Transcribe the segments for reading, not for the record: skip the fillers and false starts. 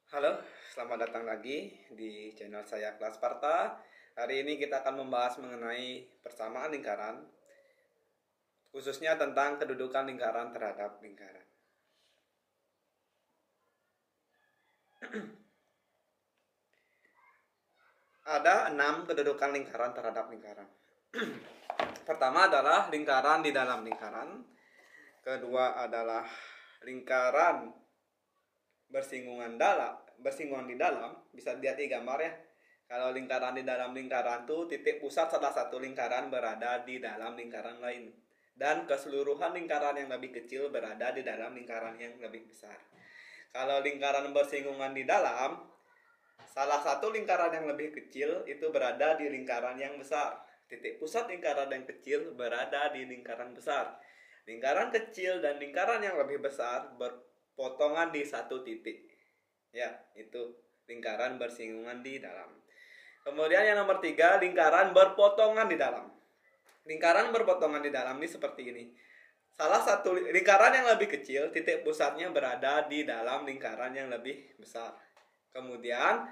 Halo, selamat datang lagi di channel saya Kelas Sparta. Hari ini kita akan membahas mengenai persamaan lingkaran, khususnya tentang kedudukan lingkaran terhadap lingkaran. Ada 6 kedudukan lingkaran terhadap lingkaran. Pertama adalah lingkaran di dalam lingkaran. Kedua adalah lingkaran bersinggungan di dalam. Bisa dilihat di gambar ya. Kalau lingkaran di dalam lingkaran tuh titik pusat salah satu lingkaran berada di dalam lingkaran lain, dan keseluruhan lingkaran yang lebih kecil berada di dalam lingkaran yang lebih besar. Kalau lingkaran bersinggungan di dalam, salah satu lingkaran yang lebih kecil itu berada di lingkaran yang besar. Titik pusat lingkaran yang kecil berada di lingkaran besar. Lingkaran kecil dan lingkaran yang lebih besar berpotongan di satu titik. Ya, itu lingkaran bersinggungan di dalam. Kemudian yang nomor 3, lingkaran berpotongan di dalam. Lingkaran berpotongan di dalam ini seperti ini. Salah satu lingkaran yang lebih kecil, titik pusatnya berada di dalam lingkaran yang lebih besar. Kemudian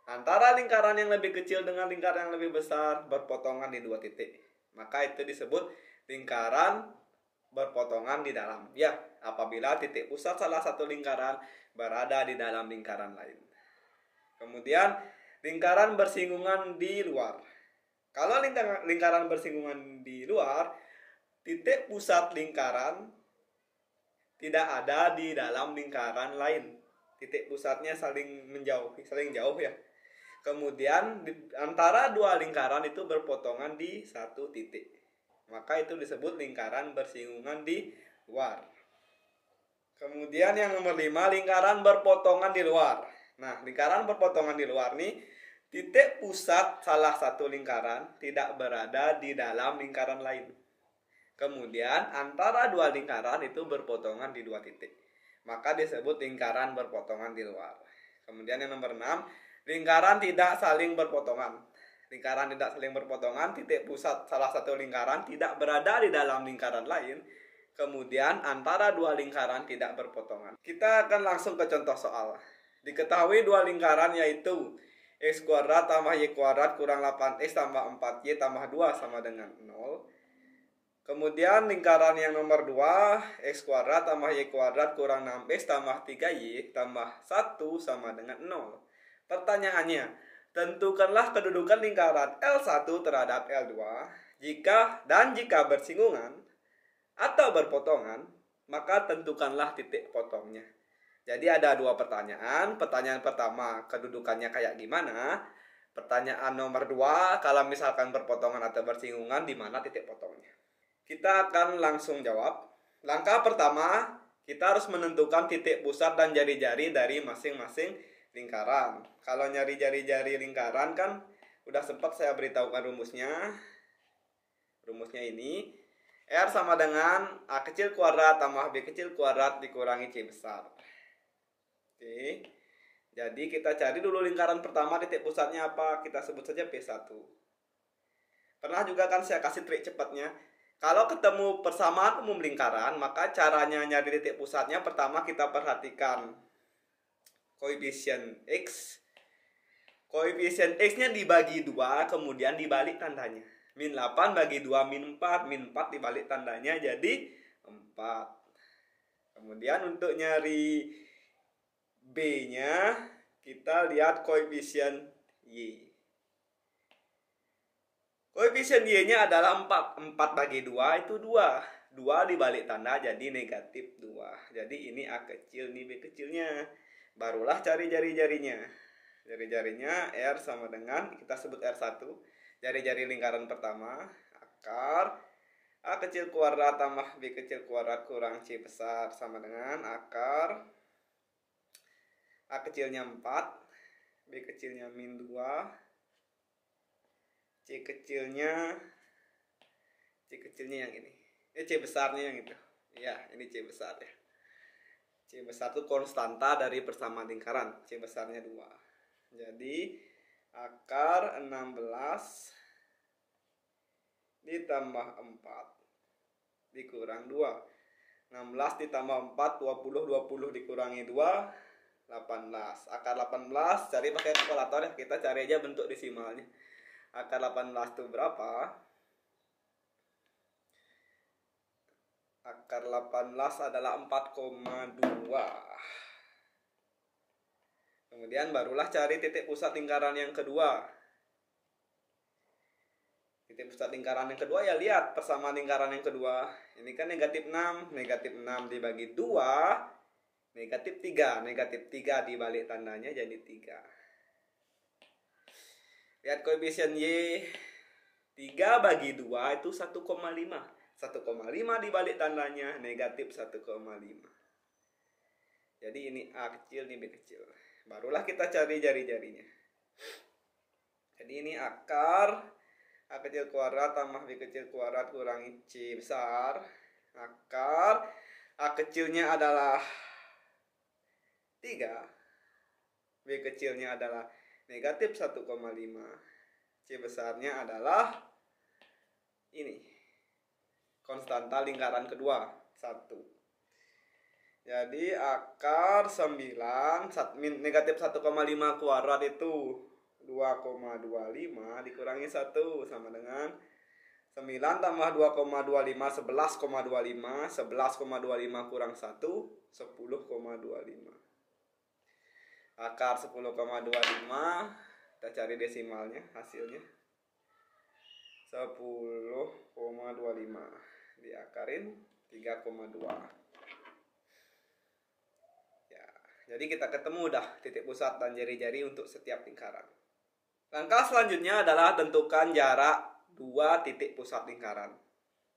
antara lingkaran yang lebih kecil dengan lingkaran yang lebih besar berpotongan di dua titik. Maka itu disebut lingkaran berpotongan di dalam. Ya, apabila titik pusat salah satu lingkaran berada di dalam lingkaran lain. Kemudian lingkaran bersinggungan di luar. Kalau lingkaran bersinggungan di luar, titik pusat lingkaran tidak ada di dalam lingkaran lain. Titik pusatnya saling jauh ya. Kemudian antara dua lingkaran itu berpotongan di satu titik. Maka itu disebut lingkaran bersinggungan di luar. Kemudian yang nomor 5, lingkaran berpotongan di luar. Nah, lingkaran berpotongan di luar nih, titik pusat salah satu lingkaran tidak berada di dalam lingkaran lain. Kemudian antara dua lingkaran itu berpotongan di dua titik. Maka disebut lingkaran berpotongan di luar. Kemudian yang nomor 6, lingkaran tidak saling berpotongan. Lingkaran tidak saling berpotongan, titik pusat salah satu lingkaran tidak berada di dalam lingkaran lain. Kemudian antara dua lingkaran tidak berpotongan. Kita akan langsung ke contoh soal. Diketahui dua lingkaran yaitu x kuadrat tambah y kuadrat kurang 8x tambah 4y tambah 2 sama dengan 0. Kemudian lingkaran yang nomor 2, x kuadrat tambah y kuadrat kurang 6x tambah 3y tambah 1 sama dengan 0. Pertanyaannya, tentukanlah kedudukan lingkaran L1 terhadap L2 jika bersinggungan atau berpotongan, maka tentukanlah titik potongnya. Jadi ada dua pertanyaan. Pertanyaan pertama, kedudukannya kayak gimana? Pertanyaan nomor 2, kalau misalkan berpotongan atau bersinggungan, di mana titik potongnya? Kita akan langsung jawab. Langkah pertama, kita harus menentukan titik pusat dan jari-jari dari masing-masing lingkaran. Kalau nyari jari-jari lingkaran kan udah sempat saya beritahukan rumusnya. Rumusnya ini, R sama dengan A kecil kuadrat tambah B kecil kuadrat dikurangi C besar. Oke. Jadi kita cari dulu lingkaran pertama, titik pusatnya apa? Kita sebut saja P1. Pernah juga kan saya kasih trik cepatnya. Kalau ketemu persamaan umum lingkaran, maka caranya nyari titik pusatnya pertama kita perhatikan koefisien X. Koefisien X-nya dibagi 2, kemudian dibalik tandanya. Min 8 bagi 2 min 4. Min 4 dibalik tandanya jadi 4. Kemudian untuk nyari B-nya, kita lihat koefisien Y. Koefisien Y-nya adalah 4. 4 bagi 2 itu 2. 2 dibalik tanda jadi negatif 2. Jadi ini A kecil, ini B kecilnya. Barulah cari jari-jarinya. Jari-jarinya R sama dengan, kita sebut R1. Jari-jari lingkaran pertama, akar A kecil kuadrat tambah B kecil kuadrat kurang C besar sama dengan akar A kecilnya 4, B kecilnya min 2, C kecilnya yang ini. C besarnya yang itu. Ya, ini C besar ya. C besar itu konstanta dari persamaan lingkaran. C besarnya 2. Jadi akar 16 ditambah 4 dikurang 2. 16 ditambah 4, 20. 20 dikurangi 2, 18. Akar 18 cari pakai kalkulator ya. Kita cari aja bentuk desimalnya. Akar 18 itu berapa? Akar 18 adalah 4,2. Kemudian barulah cari titik pusat lingkaran yang kedua. Titik pusat lingkaran yang kedua ya lihat persamaan lingkaran yang kedua. Ini kan negatif 6. Negatif 6 dibagi 2. Negatif 3. Negatif 3 dibalik tandanya jadi 3. Lihat koefisien Y. 3 bagi 2 itu 1,5. 1,5 dibalik tandanya negatif 1,5. Jadi ini A kecil, ini B kecil. Barulah kita cari jari-jarinya. Jadi ini akar A kecil kuadrat tambah B kecil kuadrat kurangi C besar. Akar A kecilnya adalah 3. B kecilnya adalah negatif 1,5. C besarnya adalah ini. Konstanta lingkaran kedua 1. Jadi akar 9 negatif 1,5 kuadrat itu 2,25 dikurangi 1 sama dengan 9 tambah 2,25 11,25. 11,25 kurang 1 10,25. Akar 10,25 kita cari desimalnya hasilnya 10,25 diakarin 3,2. Ya, jadi kita ketemu dah titik pusat dan jari-jari untuk setiap lingkaran. Langkah selanjutnya adalah tentukan jarak 2 titik pusat lingkaran.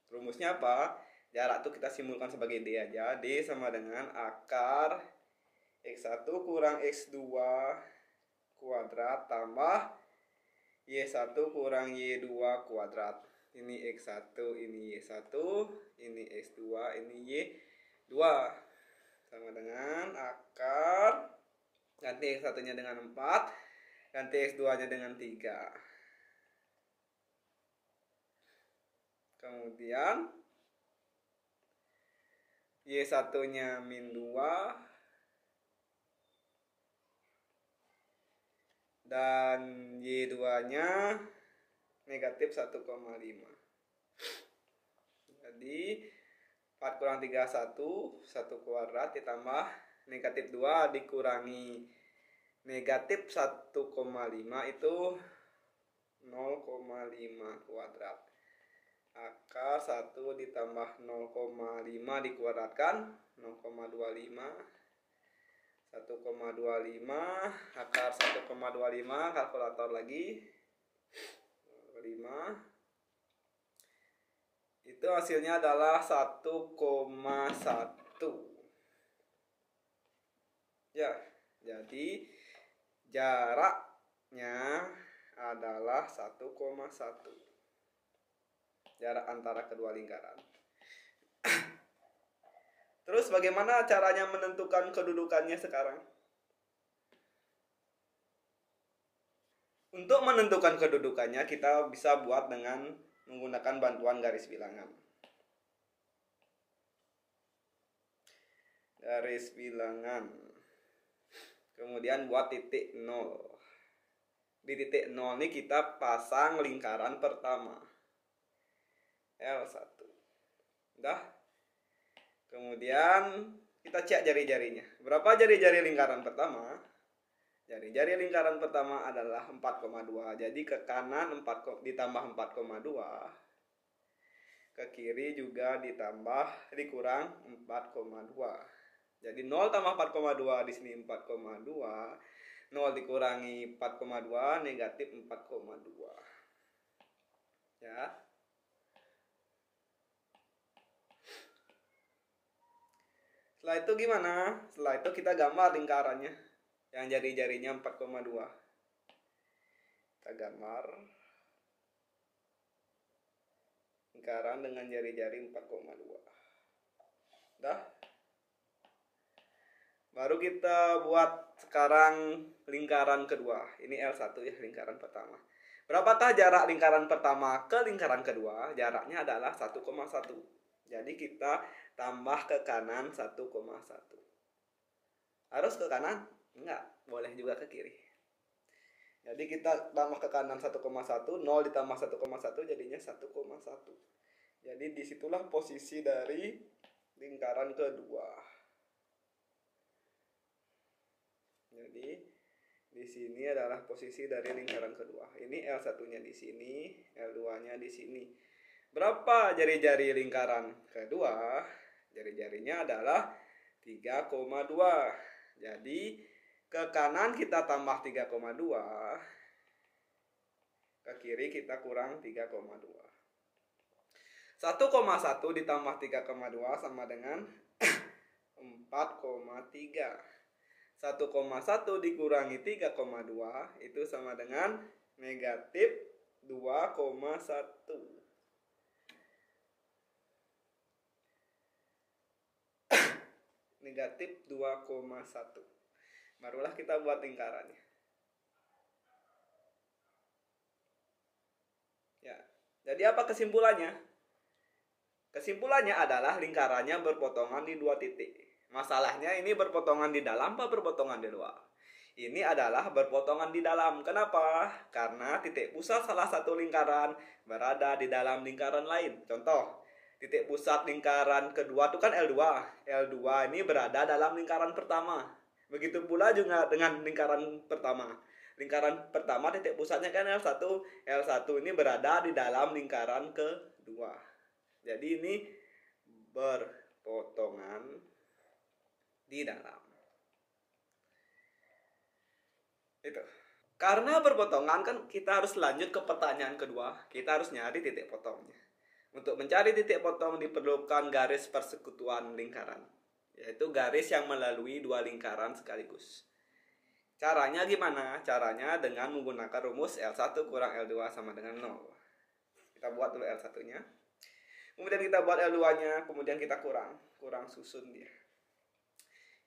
Rumusnya apa? Jarak itu kita simulkan sebagai D aja. D sama dengan akar X1 kurang X2 kuadrat tambah Y1 kurang Y2 kuadrat. Ini X1, ini Y1, ini X2, ini Y2. Sama dengan akar, ganti X1-nya dengan 4. Ganti X2-nya dengan 3. Kemudian Y1-nya min 2. Dan Y2-nya negatif 1,5. Jadi 4 kurang 3 1. 1 kuadrat ditambah negatif 2 dikurangi negatif 1,5 itu 0,5 kuadrat. Akar 1 ditambah 0,5 dikuadratkan 0,25. 1,25 akar 1,25 kalkulator lagi 5. Itu hasilnya adalah 1,1. Ya, jadi jaraknya adalah 1,1. Jarak antara kedua lingkaran. Terus bagaimana caranya menentukan kedudukannya sekarang? Untuk menentukan kedudukannya kita bisa buat dengan menggunakan bantuan garis bilangan. Garis bilangan. Kemudian buat titik 0. Di titik 0 ini kita pasang lingkaran pertama. L1. Udah. Kemudian kita cek jari-jarinya. Berapa jari-jari lingkaran pertama? Jari-jari lingkaran pertama adalah 4,2. Jadi ke kanan 4 ditambah 4,2. Ke kiri juga dikurang 4,2. Jadi 0 tambah 4,2 di sini 4,2. 0 dikurangi 4,2 negatif 4,2. Ya. Setelah itu gimana? Setelah itu kita gambar lingkarannya. Yang jari-jarinya 4,2. Kita gambar lingkaran dengan jari-jari 4,2. Dah. Baru kita buat sekarang lingkaran kedua. Ini L1 ya, lingkaran pertama. Berapakah jarak lingkaran pertama ke lingkaran kedua? Jaraknya adalah 1,1. Jadi kita tambah ke kanan 1,1. Harus ke kanan Enggak, boleh juga ke kiri. Jadi kita tambah ke kanan 1,1, 0 ditambah 1,1 jadinya 1,1. Jadi disitulah posisi dari lingkaran kedua. Jadi di sini adalah posisi dari lingkaran kedua. Ini L1-nya di sini, L2-nya di sini. Berapa jari-jari lingkaran kedua? Jari-jarinya adalah 3,2. Jadi ke kanan kita tambah 3,2, ke kiri kita kurang 3,2. 1,1 ditambah 3,2 sama dengan 4,3. 1,1 dikurangi 3,2 itu sama dengan negatif 2,1. Negatif 2,1. Barulah kita buat lingkarannya. Ya. Jadi apa kesimpulannya? Kesimpulannya adalah lingkarannya berpotongan di 2 titik. Masalahnya ini berpotongan di dalam apa berpotongan di luar? Ini adalah berpotongan di dalam. Kenapa? Karena titik pusat salah satu lingkaran berada di dalam lingkaran lain. Contoh, titik pusat lingkaran kedua itu kan L2. L2 ini berada dalam lingkaran pertama. Begitu pula juga dengan lingkaran pertama. Lingkaran pertama titik pusatnya kan L1. L1 ini berada di dalam lingkaran kedua. Jadi ini berpotongan di dalam. Itu. Karena berpotongan kan kita harus lanjut ke pertanyaan kedua. Kita harus nyari titik potongnya. Untuk mencari titik potong diperlukan garis persekutuan lingkaran, yaitu garis yang melalui 2 lingkaran sekaligus. Caranya gimana? Caranya dengan menggunakan rumus L1 kurang L2 sama dengan 0. Kita buat dulu L1-nya. Kemudian kita buat L2-nya, kemudian kita kurang susun dia.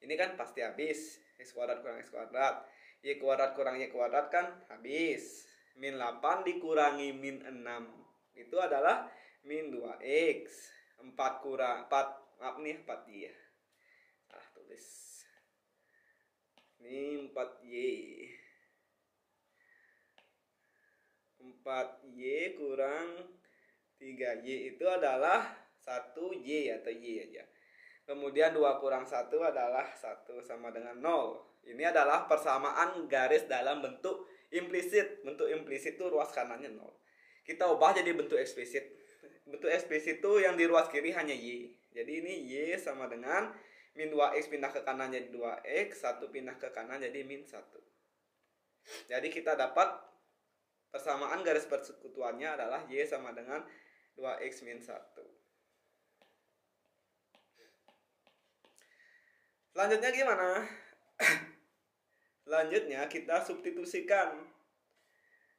Ini kan pasti habis. X kuadrat kurang X kuadrat. Y kuadrat kurang Y kuadrat kan habis. Min 8 dikurangi min 6. Itu adalah min 2X. 4 kurang 4, maaf nih 4Y. Salah tulis. Ini 4Y. 4Y kurang 3Y itu adalah 1Y atau Y aja. Kemudian 2 kurang 1 adalah 1 sama dengan 0. Ini adalah persamaan garis dalam bentuk implisit. Bentuk implisit itu ruas kanannya 0. Kita ubah jadi bentuk eksplisit. Bentuk eksplisit itu yang di ruas kiri hanya Y. Jadi ini Y sama dengan min 2X pindah ke kanan jadi 2X. 1 pindah ke kanan jadi min 1. Jadi kita dapat persamaan garis persekutuannya adalah Y sama dengan 2X min 1. Selanjutnya gimana? Selanjutnya kita substitusikan.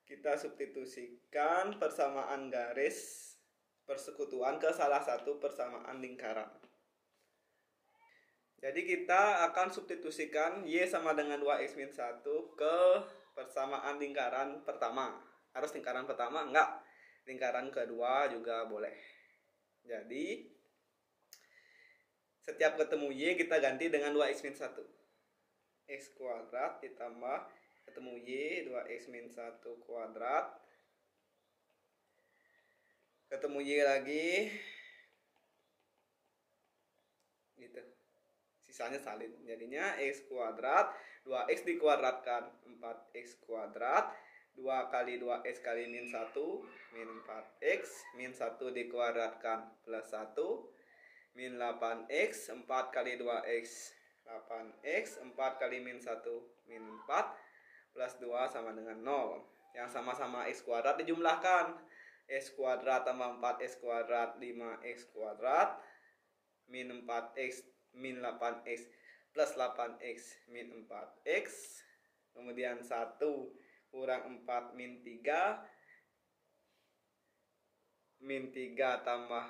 Kita substitusikan persamaan garis persekutuan ke salah satu persamaan lingkaran. Jadi kita akan substitusikan Y sama dengan 2X min 1 ke persamaan lingkaran pertama. Harus lingkaran pertama? Enggak. Lingkaran kedua juga boleh. Jadi setiap ketemu Y kita ganti dengan 2X min 1. X kuadrat ditambah ketemu Y 2X min 1 kuadrat. Ketemu Y lagi. Gitu. Sisanya salin. Jadinya X kuadrat 2X dikuadratkan 4X kuadrat. 2 kali 2X kali min 1 min 4X. Min 1 dikuadratkan plus 1 min 8X. 4 kali 2X 8X. 4 kali min 1 min 4 plus 2 sama dengan 0. Yang sama-sama X kuadrat dijumlahkan. X kuadrat tambah 4X kuadrat 5X kuadrat min 4X min 8X plus 8X min 4X. Kemudian 1 kurang 4 min 3 min 3 tambah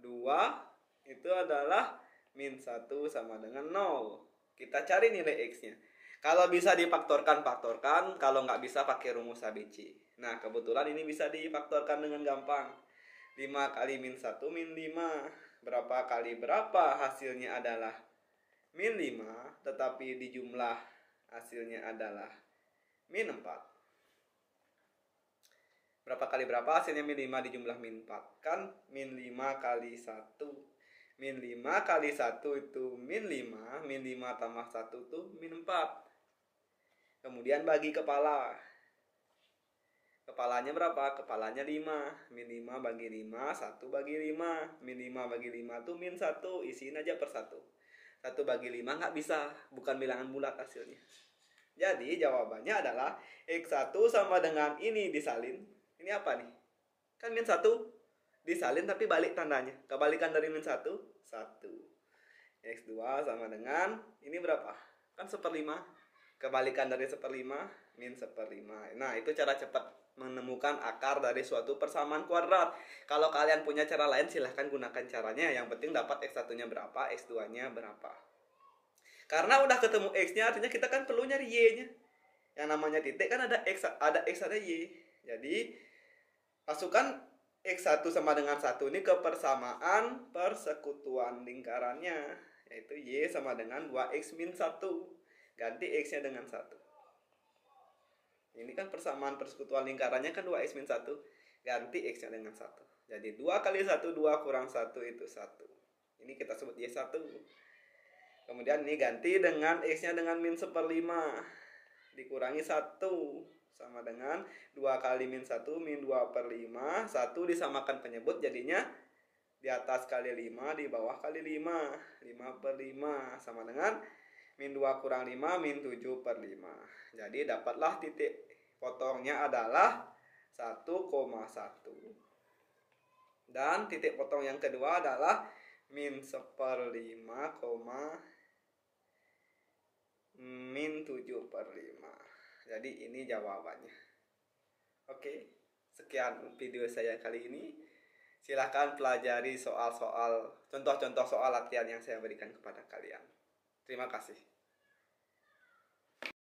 2 itu adalah min 1 sama dengan 0. Kita cari nilai X-nya. Kalau bisa difaktorkan, faktorkan. Kalau nggak bisa, pakai rumus ABC. Nah, kebetulan ini bisa difaktorkan dengan gampang. 5 kali min 1 min 5. Berapa kali berapa? Hasilnya adalah min 5. Tetapi dijumlah Hasilnya adalah min 4. Berapa kali berapa hasilnya min 5 dijumlah min 4? Kan min 5 kali 1. Min 5 kali 1 itu min 5. Min 5 tambah 1 itu min 4. Kemudian bagi kepala. Kepalanya berapa? Kepalanya 5. Min 5 bagi 5, 1 bagi 5. Min 5 bagi 5 itu min 1. Isiin aja per 1. 1 bagi 5 nggak bisa. Bukan bilangan bulat hasilnya. Jadi jawabannya adalah X1 sama dengan ini disalin. Ini apa nih? Kan min 1 disalin tapi balik tandanya. Kebalikan dari min 1, 1. X2 sama dengan ini berapa? Kan 1/5. Kebalikan dari 1/5, min 1/5. Nah, itu cara cepat menemukan akar dari suatu persamaan kuadrat. Kalau kalian punya cara lain silahkan gunakan caranya. Yang penting dapat X1-nya berapa, X2-nya berapa. Karena udah ketemu X-nya artinya kita kan perlu nyari Y-nya. Yang namanya titik kan ada X, ada Y. Jadi masukkan X1 sama dengan 1 ini ke persamaan persekutuan lingkarannya, yaitu Y sama dengan 2X min 1. Ganti X-nya dengan 1. Ini kan persamaan persekutuan lingkarannya kan 2X min 1. Ganti X-nya dengan 1. Jadi 2 kali 1, 2 kurang 1 itu 1. Ini kita sebut Y1. Kemudian ini ganti dengan X-nya dengan min 1/5. Dikurangi 1. Sama dengan 2 kali min 1, min 2/5. 1 disamakan penyebut, jadinya di atas kali 5, di bawah kali 5. 5/5 sama dengan min 2 kurang 5, min 7/5. Jadi dapatlah titik potongnya adalah 1,1. Dan titik potong yang kedua adalah min 1/5, min 7/5. Jadi ini jawabannya. Oke, sekian video saya kali ini. Silahkan pelajari soal-soal, contoh-contoh soal latihan yang saya berikan kepada kalian. Terima kasih.